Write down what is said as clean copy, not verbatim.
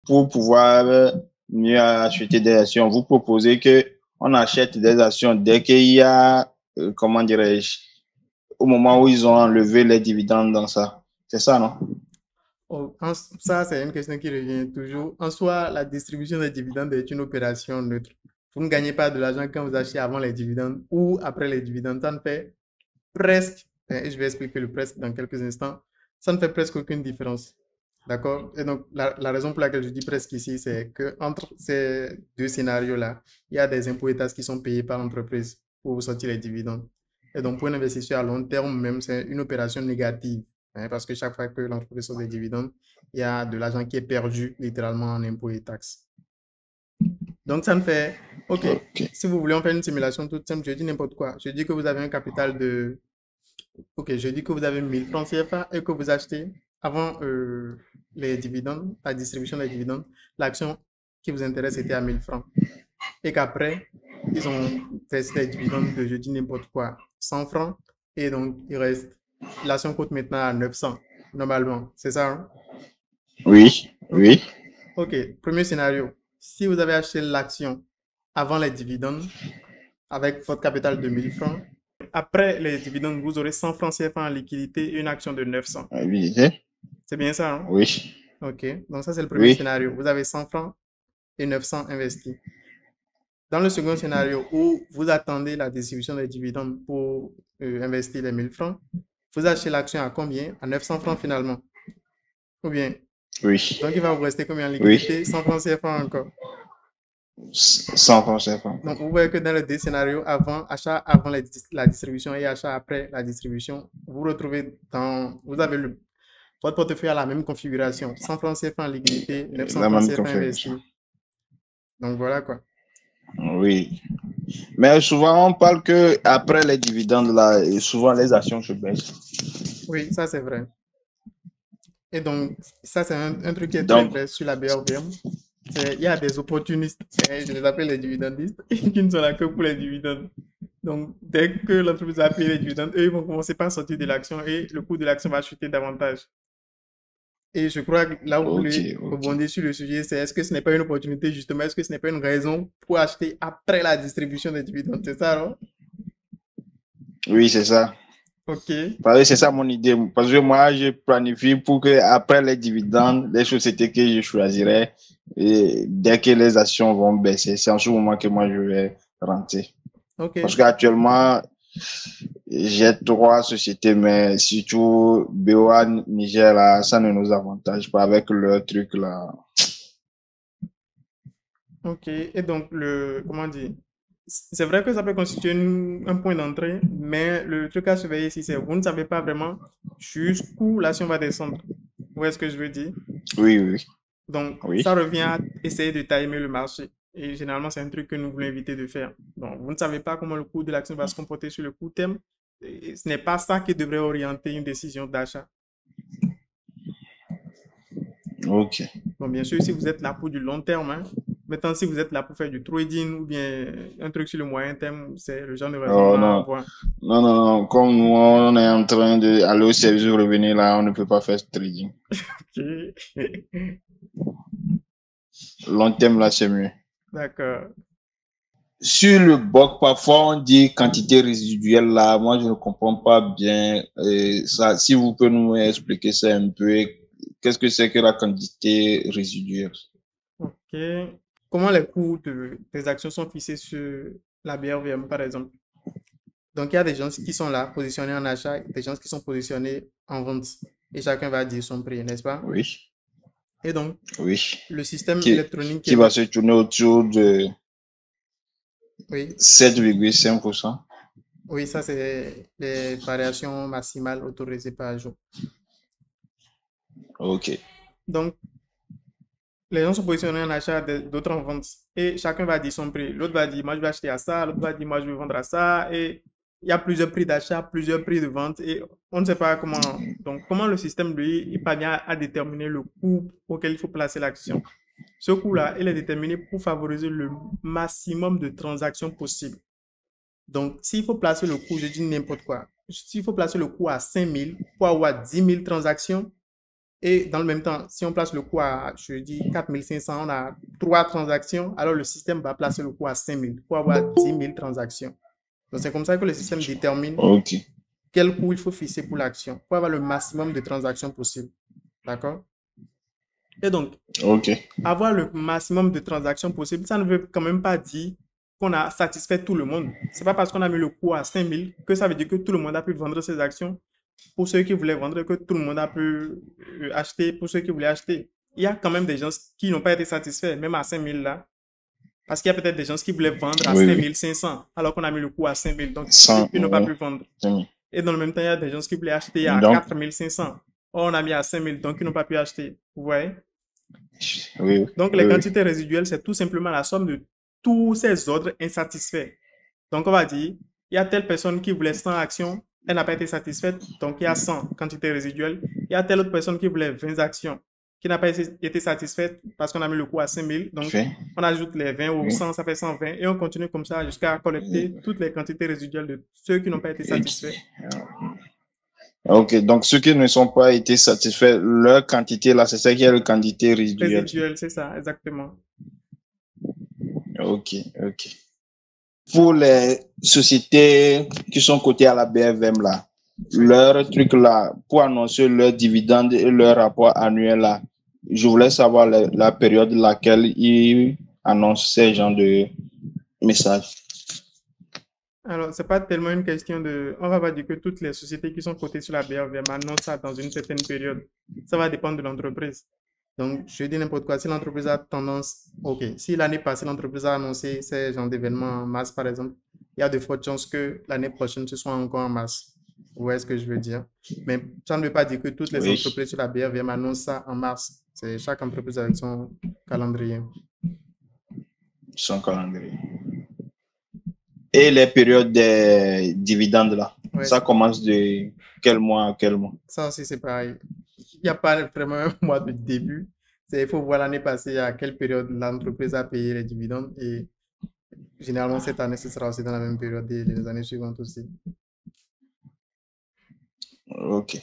pour pouvoir mieux acheter des actions, vous proposez que on achète des actions dès qu'il y a, comment dirais-je, au moment où ils ont enlevé les dividendes dans ça. C'est ça, non? Oh, ça, c'est une question qui revient toujours. En soi, la distribution des dividendes est une opération neutre. Vous ne gagnez pas de l'argent quand vous achetez avant les dividendes ou après les dividendes. Ça ne fait presque, et je vais expliquer le presque dans quelques instants, ça ne fait presque aucune différence. D'accord? Et donc, la raison pour laquelle je dis presque ici, c'est que entre ces deux scénarios-là, il y a des impôts et taxes qui sont payés par l'entreprise pour vous sortir les dividendes. Et donc, pour un investisseur à long terme, même, c'est une opération négative. Hein, parce que chaque fois que l'entreprise sort des dividendes, il y a de l'argent qui est perdu littéralement en impôts et taxes. Donc, ça me fait, OK, Ok. si vous voulez, on fait une simulation toute simple. Je dis n'importe quoi. Je dis que vous avez un capital de Ok, je dis que vous avez 1000 francs CFA et que vous achetez avant les dividendes, la distribution des dividendes, l'action qui vous intéresse était à 1000 francs. Et qu'après, ils ont fait les dividendes de, je dis n'importe quoi, 100 francs. Et donc, il reste, l'action coûte maintenant à 900, normalement. C'est ça, hein? Oui, Ok. oui. Ok, premier scénario. Si vous avez acheté l'action avant les dividendes, avec votre capital de 1000 francs, après les dividendes, vous aurez 100 francs CFA en liquidité et une action de 900. Oui, C'est bien ça, hein? oui, Ok, donc ça c'est le premier oui. scénario. Vous avez 100 francs et 900 investis. Dans le second scénario où vous attendez la distribution des dividendes pour investir les 1000 francs, vous achetez l'action à combien? À 900 francs finalement. Ou bien, Oui, donc il va vous rester combien en liquidité? oui. 100 francs CFA encore. 100 francs CFA. Donc vous voyez que dans les deux scénarios, avant, achat avant la distribution et achat après la distribution, vous retrouvez vous avez votre portefeuille a la même configuration. 100 francs CFA en liquidité, 900 La francs même CFA configuration. investis. Donc voilà quoi. Oui. Mais souvent, on parle que après les dividendes, là, et souvent les actions se baissent. Oui, ça c'est vrai. Et donc, ça c'est un truc qui est très Donc, vrai sur la BRVM. Il y a des opportunistes, je les appelle les dividendistes, qui ne sont là que pour les dividendes. Donc, dès que l'entreprise va payer les dividendes, eux, ils vont commencer par sortir de l'action et le cours de l'action va chuter davantage. Et je crois que là où vous ok, voulez ok. rebondir sur le sujet, c'est est-ce que ce n'est pas une opportunité justement, est-ce que ce n'est pas une raison pour acheter après la distribution des dividendes, c'est ça, non? Oui, c'est ça. Ok, Parce que c'est ça mon idée. Parce que moi, je planifie pour que après les dividendes, les sociétés que je choisirais, et dès que les actions vont baisser, c'est en ce moment que moi je vais rentrer. Parce ok. qu'actuellement, j'ai trois sociétés, mais surtout BOA Niger, là, ça ne nous avantage pas avec le truc là. Ok, et donc comment dire, c'est vrai que ça peut constituer un point d'entrée, mais le truc à surveiller ici, c'est vous ne savez pas vraiment jusqu'où l'action va descendre. Vous voyez ce que je veux dire? Oui, oui, Donc, ça oui. revient à essayer de timer le marché. Et généralement, c'est un truc que nous voulons éviter de faire. Donc, vous ne savez pas comment le cours de l'action va se comporter sur le court terme. Et ce n'est pas ça qui devrait orienter une décision d'achat. Ok. Bon, bien sûr, si vous êtes là pour du long terme, hein. Maintenant, si vous êtes là pour faire du trading ou bien un truc sur le moyen terme, c'est le genre de Oh raisonnement à non. avoir. Non, non, non. Comme nous, on est en train d'aller au service de revenir là, on ne peut pas faire ce trading. Ok. Long terme là, c'est mieux. D'accord. Sur le bloc, parfois on dit quantité résiduelle là. Moi, je ne comprends pas bien ça. Si vous pouvez nous expliquer ça un peu, qu'est-ce que c'est que la quantité résiduelle? Ok. Comment les coûts des actions sont fixés sur la BRVM, par exemple? Donc, il y a des gens qui sont là, positionnés en achat, des gens qui sont positionnés en vente. Et chacun va dire son prix, n'est-ce pas? Oui, Et donc, oui. le système Qui, électronique qui qui est va se tourner autour de Oui, 7,5%. oui, ça, c'est les variations maximales autorisées par jour. Ok. Donc, les gens sont positionnés en achat, d'autres en vente. Et chacun va dire son prix. L'autre va dire, moi, je vais acheter à ça. L'autre va dire, moi, je vais vendre à ça. Et il y a plusieurs prix d'achat, plusieurs prix de vente. Et on ne sait pas comment. Donc, comment le système, lui, il parvient à déterminer le coût auquel il faut placer l'action. Ce coût-là, il est déterminé pour favoriser le maximum de transactions possibles. Donc, s'il faut placer le coût, je dis n'importe quoi. S'il faut placer le coût à 5000 pour avoir 10 000 transactions, Et dans le même temps, si on place le coût à, je dis, 4500, on a 3 transactions, alors le système va placer le coût à 5000 pour avoir 10 000 transactions. Donc, c'est comme ça que le système détermine Ok. quel coût il faut fixer pour l'action, pour avoir le maximum de transactions possible. D'accord? Et donc, Ok. avoir le maximum de transactions possible, ça ne veut quand même pas dire qu'on a satisfait tout le monde. C'est pas parce qu'on a mis le coût à 5000 que ça veut dire que tout le monde a pu vendre ses actions pour ceux qui voulaient vendre, que tout le monde a pu acheter pour ceux qui voulaient acheter. Il y a quand même des gens qui n'ont pas été satisfaits, même à 5000 là. Parce qu'il y a peut-être des gens qui voulaient vendre à Oui, oui. 5500, alors qu'on a mis le coût à 5000. Donc, 100, ils n'ont pas pu vendre. 100 Et dans le même temps, il y a des gens qui voulaient acheter à Donc, 4500. Or, on a mis à 5000, donc ils n'ont pas pu acheter. Vous voyez? oui, Donc, oui, les oui. quantités résiduelles, c'est tout simplement la somme de tous ces ordres insatisfaits. Donc, on va dire, il y a telle personne qui voulait 100 actions, elle n'a pas été satisfaite, donc il y a 100 quantités résiduelles. Il y a telle autre personne qui voulait 20 actions, qui n'a pas été satisfaite parce qu'on a mis le coût à 5000. Donc, Fait. on ajoute les 20 au Oui. 100, ça fait 120. Et on continue comme ça jusqu'à collecter toutes les quantités résiduelles de ceux qui n'ont pas été satisfaits. Ok, donc ceux qui ne sont pas été satisfaits, leur quantité là, c'est ça qui est la quantité résiduelle. Résiduelles, c'est ça, exactement. Ok, ok. Pour les sociétés qui sont cotées à la BFM là, leur truc là, pour annoncer leurs dividendes et leur rapport annuel là, je voulais savoir la période laquelle ils annoncent ces genres de messages. Alors, c'est pas tellement une question de... On va pas dire que toutes les sociétés qui sont cotées sur la BRVM annoncent ça dans une certaine période. Ça va dépendre de l'entreprise. Donc, je dis n'importe quoi. Si l'entreprise a tendance... OK, si l'année passée, l'entreprise a annoncé ces genres d'événements en mars, par exemple, il y a de fortes chances que l'année prochaine, ce soit encore en mars. Vous voyez ce que je veux dire? Mais ça ne veut pas dire que toutes les Oui, entreprises sur la BRVM annoncent ça en mars. C'est chaque entreprise avec son calendrier. son calendrier. Et les périodes des dividendes là, Ouais, ça commence de quel mois à quel mois? ça aussi, c'est pareil. Il n'y a pas vraiment un mois de début. Il faut voir l'année passée à quelle période l'entreprise a payé les dividendes. Et généralement, cette année, ce sera aussi dans la même période des années suivantes aussi. Ok.